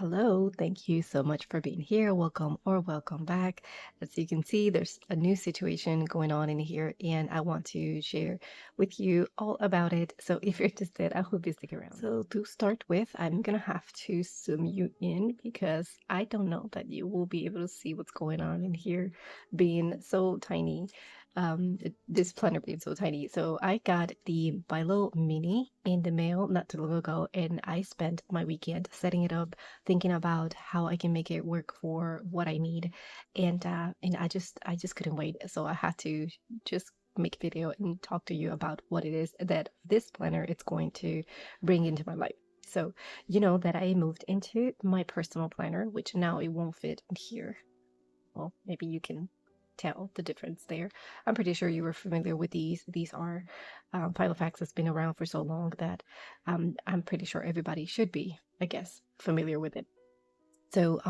Hello, thank you so much for being here. Welcome or welcome back. As you can see, there's a new situation going on in here, and I want to share with you all about it. So, if you're interested, I hope you stick around. So, to start with, I'm gonna have to zoom you in because I don't know that you will be able to see what's going on in here being so tiny. This planner being so tiny. So I got the Bilo Mini in the mail not too long ago, and I spent my weekend setting it up, thinking about how I can make it work for what I need, and I just couldn't wait. So I had to just make a video and talk to you about what it is that this planner is going to bring into my life. So you know that I moved into my personal planner, which now it won't fit in here. Well, maybe you can tell the difference there. I'm pretty sure you were familiar with these. These are Filofax has been around for so long that I'm pretty sure everybody should be, I guess, familiar with it. So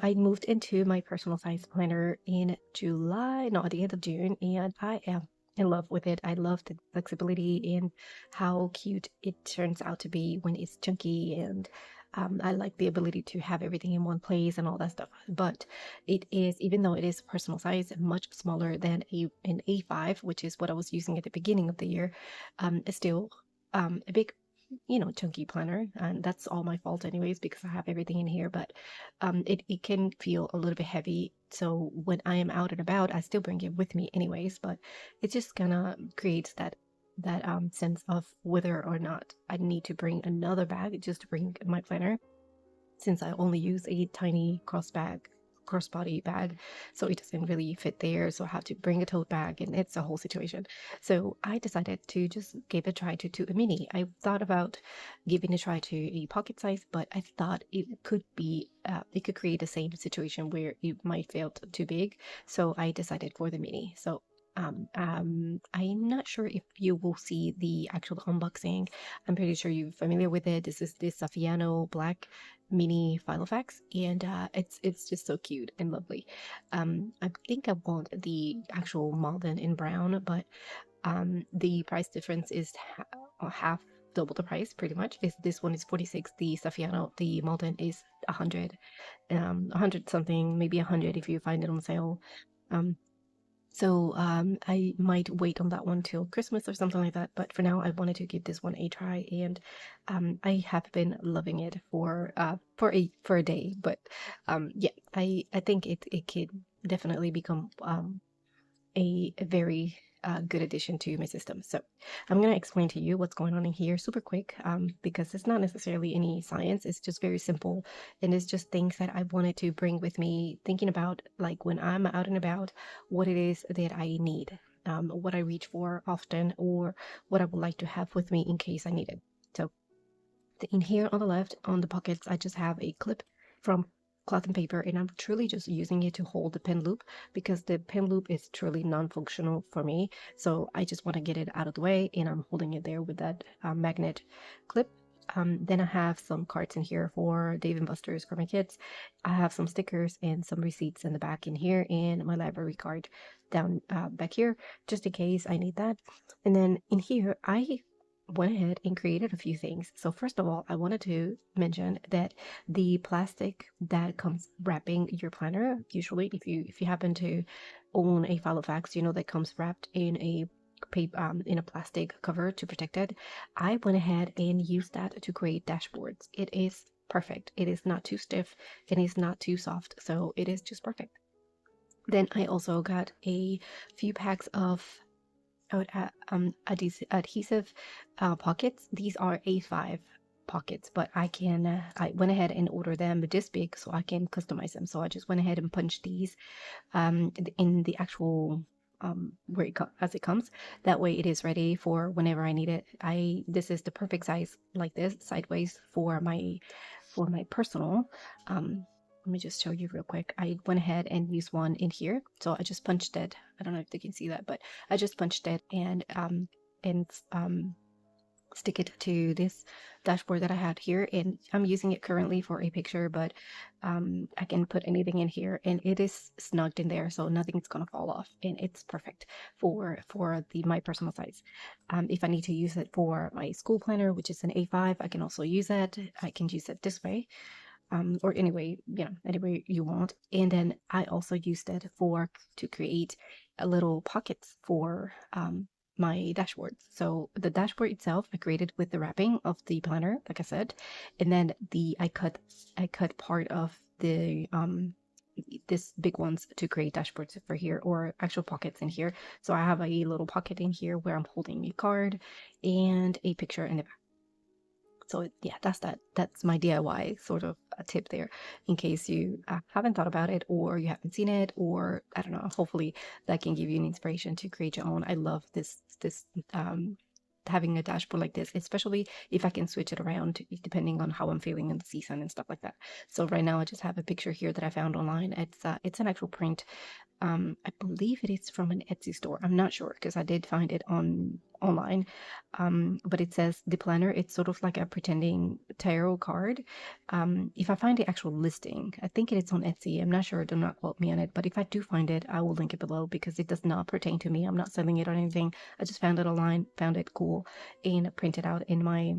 I moved into my personal size planner in July, no, at the end of June, and I am in love with it. I love the flexibility and how cute it turns out to be when it's chunky, and I like the ability to have everything in one place and all that stuff. But it is, even though it is personal size, much smaller than an A5, which is what I was using at the beginning of the year. It's still a big, chunky planner, and that's all my fault anyways because I have everything in here. But it can feel a little bit heavy. So when I am out and about, I still bring it with me anyways. But it just kind of creates that sense of whether or not I need to bring another bag just to bring my planner, since I only use a tiny crossbody bag, so it doesn't really fit there. So I have to bring a tote bag, and it's a whole situation. So I decided to just give a try to a mini. I thought about giving a try to a pocket size, but I thought it could create the same situation where it might feel too big. So I decided for the mini. So I'm not sure if you will see the actual unboxing. I'm pretty sure you're familiar with it. This is the Saffiano Black Mini Filofax, and it's just so cute and lovely. I think I want the actual Malden in brown, but the price difference is half double the price pretty much. Is this one is 46, the Saffiano, the Malden is 100, 100 something, maybe 100 if you find it on sale. Um, so I might wait on that one till Christmas or something like that. But for now, I wanted to give this one a try, and I have been loving it for a day. But yeah, I think it could definitely become a very good addition to my system. So I'm going to explain to you what's going on in here super quick, because it's not necessarily any science. It's just very simple, and it's just things that I wanted to bring with me, thinking about like when I'm out and about, what it is that I need, what I reach for often, or what I would like to have with me in case I need it. So in here on the left, on the pockets, I just have a clip from cloth and paper, and I'm truly just using it to hold the pen loop because the pen loop is truly non-functional for me. So I just want to get it out of the way, and I'm holding it there with that magnet clip. Then I have some cards in here for Dave & Buster's for my kids. I have some stickers and some receipts in the back in here, and my library card down back here, just in case I need that. And then in here, I went ahead and created a few things. So first of all, I wanted to mention that the plastic that comes wrapping your planner, usually if you happen to own a Filofax, you know that comes wrapped in a paper, in a plastic cover to protect it. I went ahead and used that to create dashboards. It is perfect. It is not too stiff, it is not too soft, so it is just perfect. Then I also got a few packs of adhesive pockets. These are A5 pockets, but I went ahead and ordered them this big so I can customize them. So I just went ahead and punched these in the actual where as it comes. That way it is ready for whenever I need it. This is the perfect size, like this, sideways for my personal. Let me just show you real quick. I went ahead and used one in here. So I just punched it. I don't know if they can see that, but I just punched it and stick it to this dashboard that I had here. And I'm using it currently for a picture, but I can put anything in here, and it is snugged in there, so nothing's gonna fall off, and it's perfect for my personal size. If I need to use it for my school planner, which is an A5, I can also use it. I can use it this way. or any way, any way you want. And then I also used it to create a little pockets for my dashboard. So the dashboard itself I created with the wrapping of the planner, like I said, and then I cut part of the this big ones to create dashboards for here, or actual pockets in here. So I have a little pocket in here where I'm holding a card and a picture in the back. So yeah, that's my DIY sort of a tip there, in case you haven't thought about it, or you haven't seen it, or I don't know, hopefully that can give you an inspiration to create your own. I love this having a dashboard like this, especially if I can switch it around depending on how I'm feeling in the season and stuff like that. So right now I just have a picture here that I found online. It's an actual print. I believe it is from an Etsy store. I'm not sure because I did find it online. But it says the planner. It's sort of like a pretending tarot card. If I find the actual listing, I think it is on Etsy. I'm not sure. Do not quote me on it. But if I do find it, I will link it below because it does not pertain to me. I'm not selling it or anything. I just found it online, found it cool, and printed out in my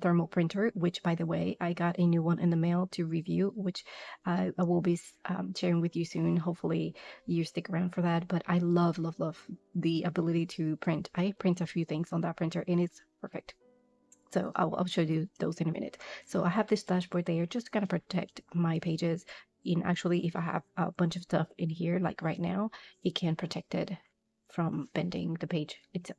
thermal printer. Which, by the way, I got a new one in the mail to review, which I will be sharing with you soon. Hopefully you stick around for that. But I love the ability to print. I print a few things on that printer and it's perfect. So I'll show you those in a minute. So I have this dashboard there just to kind of protect my pages. In actually, if I have a bunch of stuff in here, like right now, it can protect it from bending the page itself.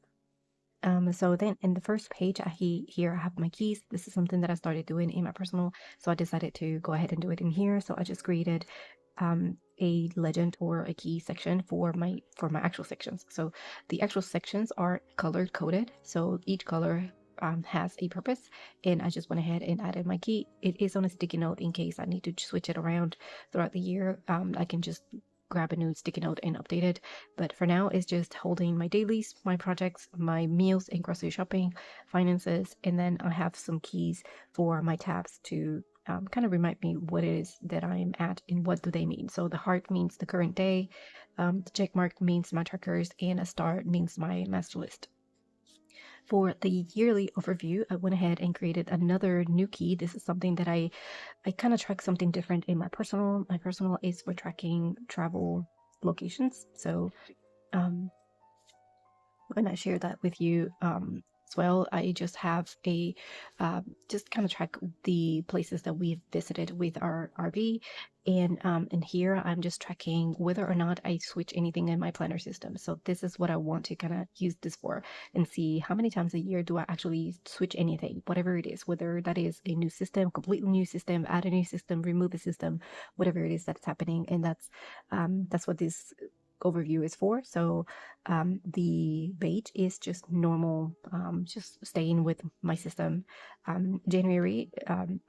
So then in the first page, here I have my keys. This is something that I started doing in my personal, so I decided to go ahead and do it in here. So I just created a legend or a key section for my actual sections. So the actual sections are color coded, so each color has a purpose, and I just went ahead and added my key. It is on a sticky note in case I need to switch it around throughout the year. I can just grab a new sticky note and update it. But for now, it's just holding my dailies, my projects, my meals and grocery shopping, finances, and then I have some keys for my tabs to kind of remind me what it is that I'm at and what do they mean. So the heart means the current day, the check mark means my trackers, and a star means my master list. For the yearly overview, I went ahead and created another new key. This is something that I kind of track something different in my personal. My personal is for tracking travel locations. So when I share that with you as well, I just have a just kind of track the places that we've visited with our RV, and here I'm just tracking whether or not I switch anything in my planner system. So this is what I want to kind of use this for, and see how many times a year do I actually switch anything, whatever it is, whether that is a new system, completely new system, add a new system, remove a system, whatever it is that's happening, and that's what this overview is for. So the beige is just normal, just staying with my system. January,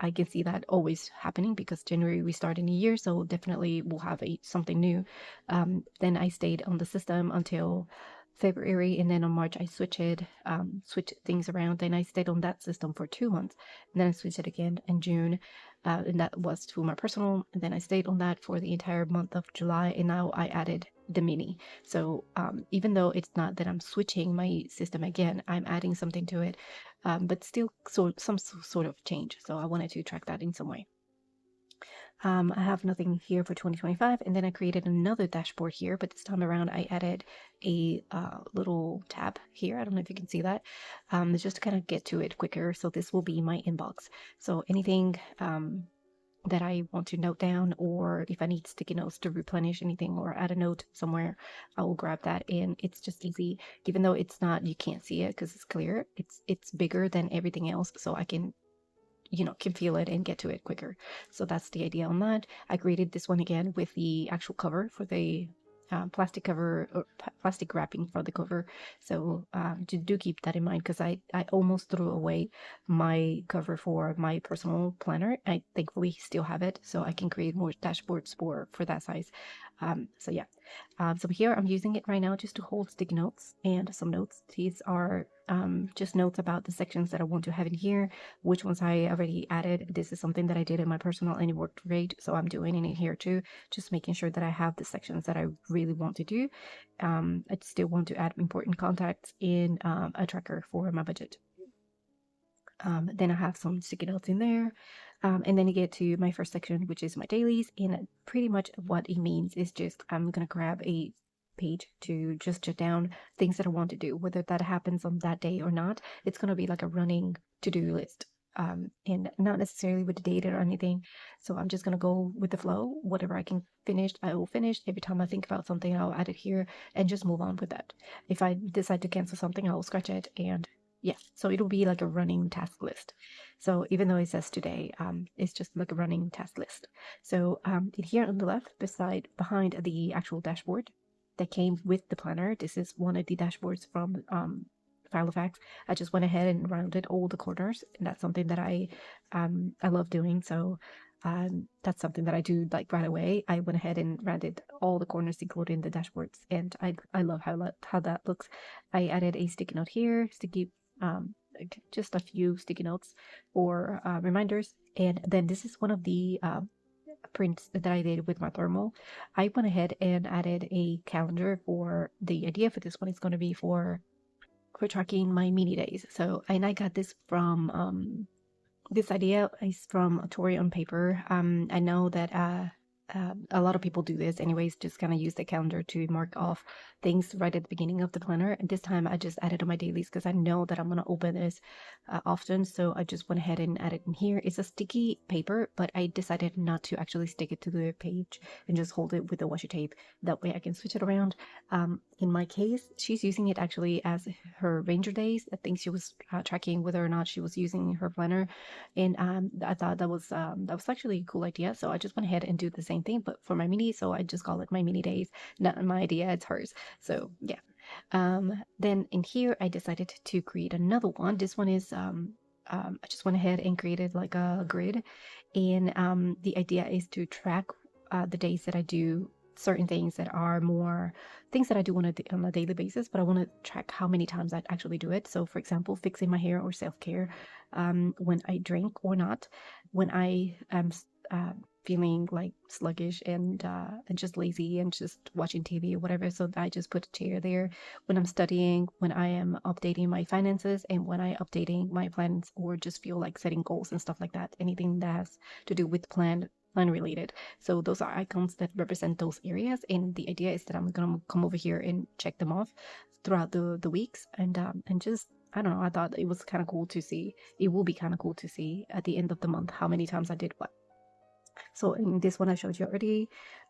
I can see that always happening because January we start a new year, so definitely we'll have something new. Then I stayed on the system until February, and then on March I switched things around. Then I stayed on that system for 2 months, and then I switched it again in June, and that was to my personal. And then I stayed on that for the entire month of July, and now I added the mini. So even though it's not that I'm switching my system again, I'm adding something to it, but still some sort of change. So I wanted to track that in some way. I have nothing here for 2025, and then I created another dashboard here, but this time around I added a little tab here. I don't know if you can see that. Just to kind of get to it quicker. So this will be my inbox. So anything that I want to note down, or if I need sticky notes to replenish anything or add a note somewhere, I will grab that. And it's just easy, even though it's not, you can't see it because it's clear. It's bigger than everything else, so I can can feel it and get to it quicker. So that's the idea on that. I created this one again with the actual cover for the plastic cover, or plastic wrapping for the cover. So do keep that in mind, because I almost threw away my cover for my personal planner. I thankfully still have it, so I can create more dashboards for that size. So yeah, so here I'm using it right now just to hold sticky notes and some notes. These are just notes about the sections that I want to have in here, which ones I already added. This is something that I did in my personal and it worked great, so I'm doing it in here too, just making sure that I have the sections that I really want to do. I still want to add important contacts in a tracker for my budget. Then I have some sticky notes in there. And then you get to my first section, which is my dailies. And pretty much what it means is just I'm going to grab a page to just jot down things that I want to do, whether that happens on that day or not. It's going to be like a running to-do list. And not necessarily with the date or anything. So I'm just gonna go with the flow. Whatever I can finish, I will finish. Every time I think about something, I'll add it here and just move on with that. If I decide to cancel something, I will scratch it, and yeah, so it'll be like a running task list. So even though it says today, it's just like a running task list. So in here on the left, behind the actual dashboard that came with the planner, this is one of the dashboards from Filofax. I just went ahead and rounded all the corners, and that's something that I love doing. So that's something that I do like right away. I went ahead and rounded all the corners, including the dashboards, and I love how that looks. I added a sticky note here, like just a few sticky notes for reminders, and then this is one of the prints that I did with my thermal. I went ahead and added a calendar. For the idea for this one is going to be for tracking my mini days. So, and I got this from this idea is from Tori on paper. I know that a lot of people do this anyways, just kind of use the calendar to mark off things right at the beginning of the planner. And this time I just added on my dailies because I know that I'm going to open this often. So I just went ahead and added in here. It's a sticky paper, but I decided not to actually stick it to the page and just hold it with the washi tape. That way I can switch it around. In my case, she's using it actually as her ranger days. I think she was tracking whether or not she was using her planner, and I thought that was actually a cool idea. So I just went ahead and do the same thing, but for my mini. So I just call it my mini days. Not my idea, it's hers. So yeah. Then in here, I decided to create another one. This one is I just went ahead and created like a grid, and the idea is to track the days that I do certain things that are more things that I do on a daily basis, but I want to track how many times I actually do it. So, for example, fixing my hair or self-care, when I drink or not, when I am feeling like sluggish and just lazy and just watching TV or whatever. So I just put a chair there. When I'm studying, when I am updating my finances, and when I updating my plans or just feel like setting goals and stuff like that. Anything that has to do with plan related. So those are icons that represent those areas, and the idea is that I'm gonna come over here and check them off throughout the weeks, and just I don't know. I thought it was kind of cool to see. It will be kind of cool to see at the end of the month how many times I did what. So in this one I showed you already,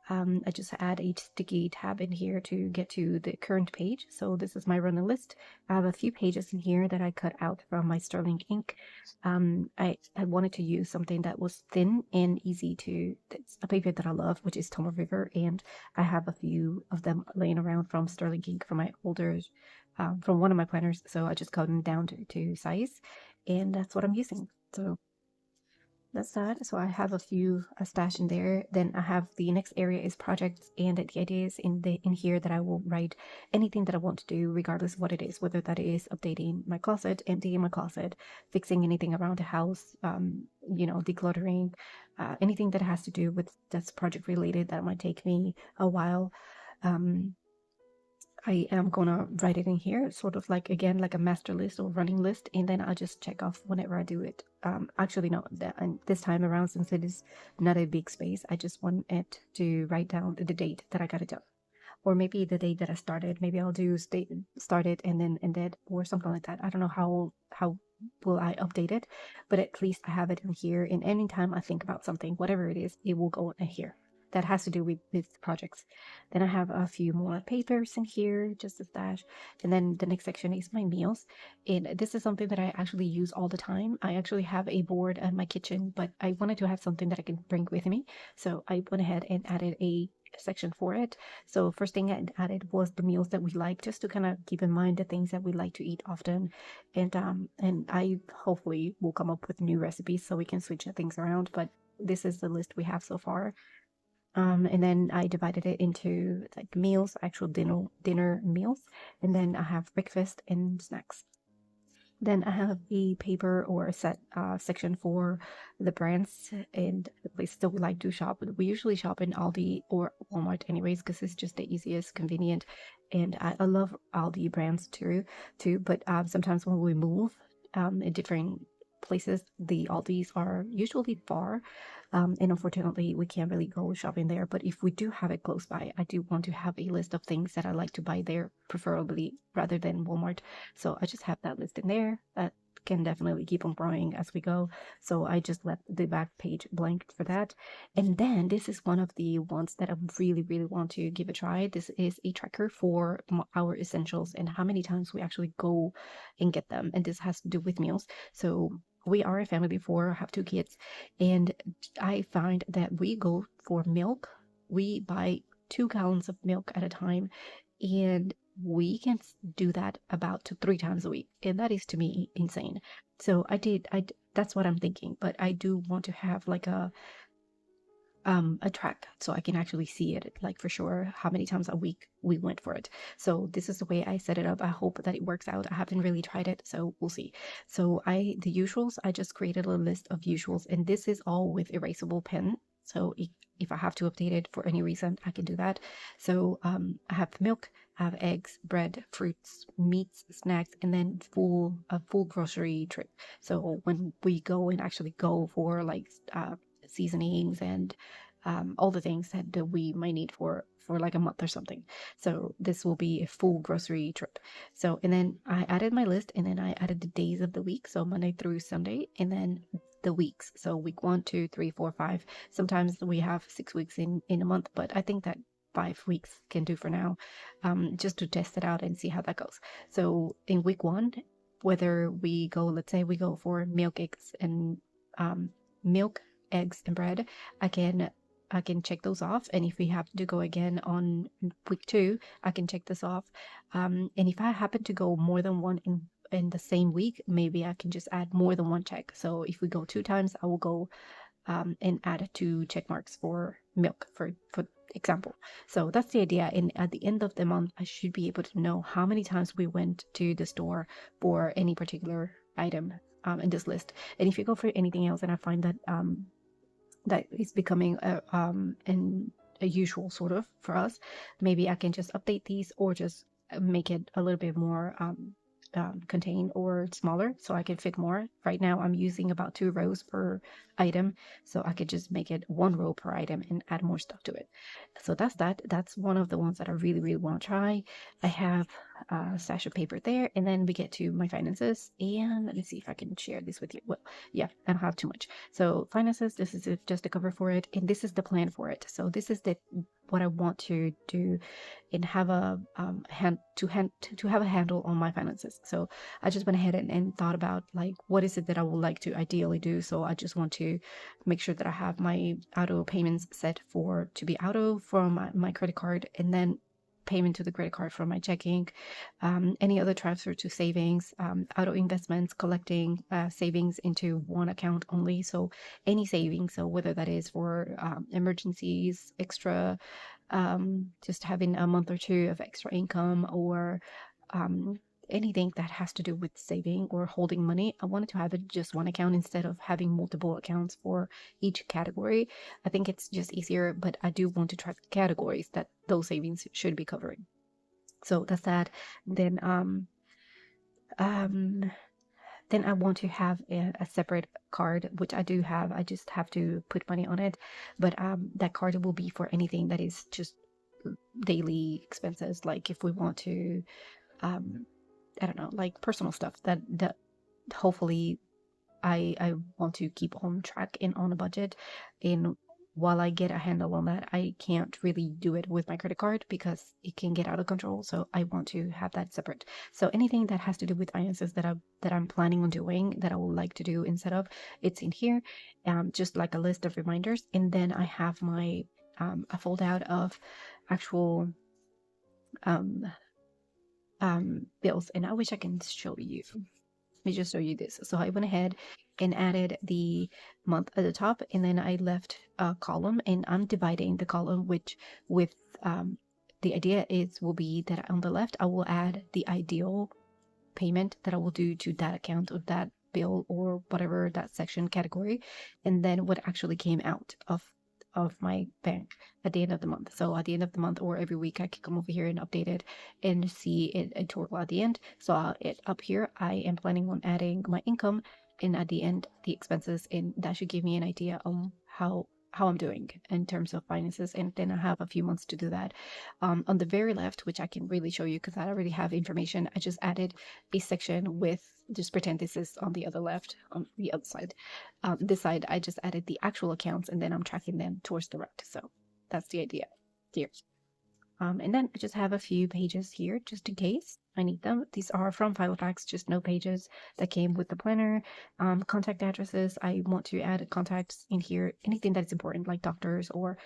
I just add a sticky tab in here to get to the current page. So this is my running list. I have a few pages in here that I cut out from my sterling ink. I wanted to use something that was thin and easy to, that's a paper that I love, which is Tomo River, and I have a few of them laying around from sterling ink from my older, from one of my planners. So I just cut them down to size, and that's what I'm using. So that's that. So I have a stash in there. Then I have the next area is projects, and the idea is in here that I will write anything that I want to do, regardless of what it is, whether that is updating my closet, emptying my closet, fixing anything around the house, decluttering, anything that has to do with that's project related that might take me a while. I am gonna write it in here, sort of like again like a master list or running list, and then I'll just check off whenever I do it. Actually, no, and this time around, since it is not a big space, I just want it to write down the date that I got it done, or maybe the date that I started. Maybe I'll do started and then ended or something like that. I don't know how will I update it, but at least I have it in here. And anytime I think about something, whatever it is, it will go in here that has to do with projects. Then I have a few more papers in here, just a stash. And then the next section is my meals. And this is something that I actually use all the time. I actually have a board in my kitchen, but I wanted to have something that I can bring with me. So I went ahead and added a section for it. So first thing I added was the meals that we like, just to kind of keep in mind the things that we like to eat often. And I hopefully will come up with new recipes so we can switch things around. But this is the list we have so far. And then I divided it into like meals, actual dinner meals, and then I have breakfast and snacks. Then I have a paper or a section for the brands and the places that we like to shop. We usually shop in Aldi or Walmart anyways, because it's just the easiest, convenient, and I love Aldi brands too. But sometimes when we move in different places, the Aldis are usually far, and unfortunately we can't really go shopping there. But if we do have it close by, I do want to have a list of things that I like to buy there, preferably rather than Walmart. So I just have that list in there. That can definitely keep on growing as we go. So I just left the back page blank for that. And then this is one of the ones that I really, really want to give a try. This is a tracker for our essentials and how many times we actually go and get them. And this has to do with meals. So we are a family of four, have two kids, and I find that we go for milk. We buy 2 gallons of milk at a time, and we can do that about 3 times a week, and that is to me insane. So that's what I'm thinking, but I do want to have like a track so I can actually see it, like for sure how many times a week we went for it. So this is the way I set it up. I hope that it works out. I haven't really tried it, so we'll see. So the usuals, I just created a list of usuals, and this is all with erasable pen. So if I have to update it for any reason, I can do that. So I have milk, I have eggs, bread, fruits, meats, snacks, and then a full grocery trip. So when we go and actually go for like seasonings and all the things that we might need for like a month or something. So this will be a full grocery trip. So and then I added my list, and then I added the days of the week, so Monday through Sunday, and then the weeks. So week 1, 2, 3, 4, 5. Sometimes we have 6 weeks in a month, but I think that 5 weeks can do for now, just to test it out and see how that goes. So in week 1, whether we go, let's say we go for milk, eggs, and milk, eggs, and bread, I can check those off. And if we have to go again on week 2, I can check this off. And if I happen to go more than one in the same week, maybe I can just add more than one check. So if we go 2 times, I will go and add 2 check marks for milk, for example. So that's the idea. And at the end of the month, I should be able to know how many times we went to the store for any particular item in this list. And if you go for anything else, and I find that that is becoming a usual sort of for us, maybe I can just update these or just make it a little bit more contained or smaller so I can fit more. Right now I'm using about 2 rows per item, so I could just make it 1 row per item and add more stuff to it. So that's one of the ones that I really, really want to try. I have a stash of paper there, and then we get to my finances, and let me see if I can share this with you. Well, yeah, I don't have too much. So finances, this is just a cover for it, and this is the plan for it. So this is what I want to do and have a to have a handle on my finances. So I just went ahead and thought about like what is it that I would like to ideally do. So I just want to make sure that I have my auto payments set to be auto from my credit card, and then payment to the credit card from my checking, any other transfer to savings, auto investments, collecting savings into one account only. So any savings, so whether that is for emergencies, extra, just having a month or two of extra income, or anything that has to do with saving or holding money, I wanted to have it just one account instead of having multiple accounts for each category. I think it's just easier, but I do want to track the categories that those savings should be covering. So that's that. Then then I want to have a separate card, which I do have. I just have to put money on it, but that card will be for anything that is just daily expenses, like if we want to I don't know, like personal stuff that hopefully I want to keep on track and on a budget. And while I get a handle on that, I can't really do it with my credit card because it can get out of control. So I want to have that separate. So anything that has to do with finances that I'm planning on doing, that I would like to do instead of, it's in here, just like a list of reminders. And then I have my a fold out of actual bills, and I wish I can show you. Let me just show you this. So I went ahead and added the month at the top, and then I left a column, and I'm dividing the column with the idea will be that on the left I will add the ideal payment that I will do to that account of that bill or whatever that section category, and then what actually came out of my bank at the end of the month. So at the end of the month or every week, I can come over here and update it and see it a total at the end. So up here, I am planning on adding my income, and at the end the expenses, and that should give me an idea on how I'm doing in terms of finances. And then I have a few months to do that. On the very left, which I can really show you because I already have information, I just added a section with, just pretend this is on the other left, on the other side. This side, I just added the actual accounts, and then I'm tracking them towards the right. So that's the idea here. And then I just have a few pages here just in case I need them. These are from Filofax, just no pages that came with the planner. Contact addresses, I want to add contacts in here, anything that's important like doctors or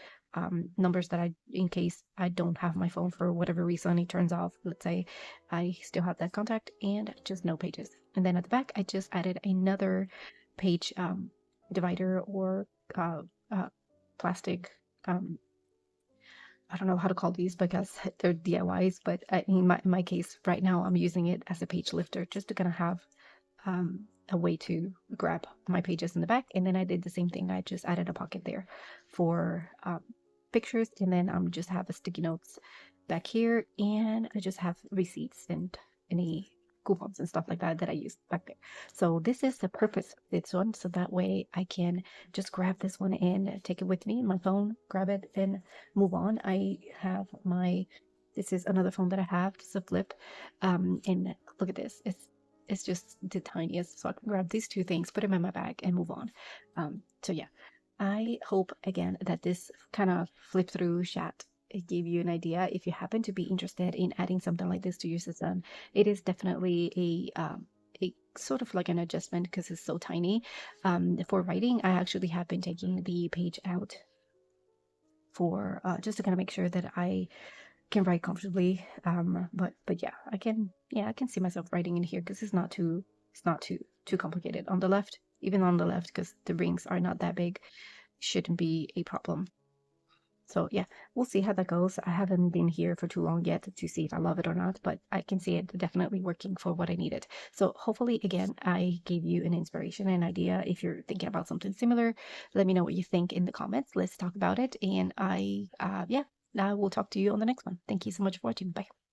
numbers that in case I don't have my phone for whatever reason, it turns off. Let's say I still have that contact, and just no pages. And then at the back, I just added another page divider or plastic. I don't know how to call these because they're DIYs, but in my case right now, I'm using it as a page lifter just to kind of have a way to grab my pages in the back. And then I did the same thing. I just added a pocket there for pictures, and then just have a sticky notes back here, and I just have receipts and any coupons and stuff like that that I use back there. So this is the purpose of this one. So that way I can just grab this one and take it with me in my phone, grab it and move on. I have this is another phone that I have, just a flip. And look at this. It's just the tiniest. So I can grab these two things, put them in my bag and move on. So yeah, I hope again that this kind of flip through chat, it gave you an idea. If you happen to be interested in adding something like this to your system, it is definitely a sort of like an adjustment because it's so tiny. For writing, I actually have been taking the page out for just to kind of make sure that I can write comfortably. But yeah, I can see myself writing in here because it's not too complicated. On the left, even on the left, because the rings are not that big, shouldn't be a problem. So yeah, we'll see how that goes. I haven't been here for too long yet to see if I love it or not, but I can see it definitely working for what I needed. So hopefully, again, I gave you an inspiration, an idea. If you're thinking about something similar, let me know what you think in the comments. Let's talk about it. And I will talk to you on the next one. Thank you so much for watching. Bye.